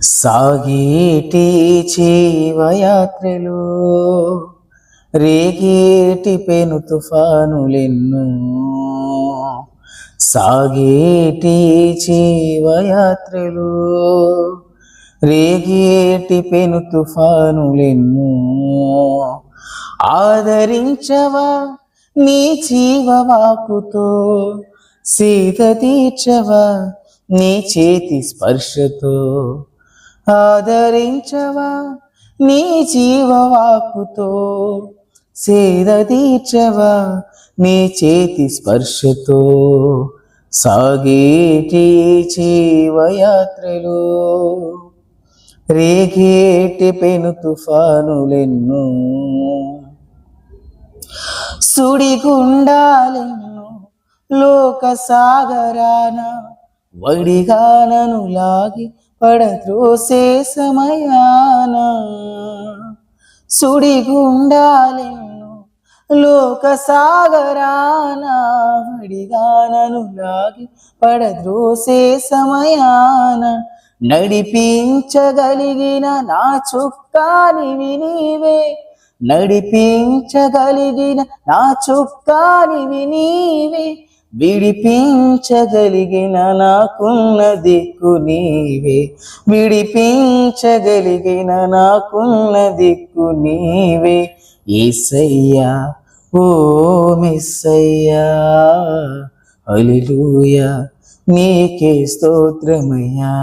సాగేటి జీవయాత్రలో రేగేటి పెను తుఫానులెన్నో, సాగేటి జీవయాత్రలో రేగేటి పెను తుఫానులెన్నో, ఆదరించవా నీ జీవవాకుతో, సీత తీర్చవా నీ చేతి స్పర్శతో, ఆదరించవా నీ జీవవాకుతో, సేద తీర్చవా నీ చేతి స్పర్శతో, సాగేటి జీవయాత్రలో రేగేటి పెను తుఫానులెన్నో, సుడిగుండాలెన్నో లోక సాగరాన వడిగానను లాగి పడద్రోసే సమయాన, సుడిగుండాలెన్నో లోక సాగరాన వడిగానను లాగి పడద్రోసే సమయాన, నడిపించగలిగిన నా చుక్కానివి నీవే, నడిపించగలిగిన నా చుక్కానివి నీవే, విడిపించగలిగిన నాకున్న దిక్కు నీవే, విడిపించగలిగిన నాకున్న దిక్కు నీవే, యేసయ్యా ఓ మెస్సయ్యా, హల్లెలూయా నీకే స్తోత్రమయ్యా.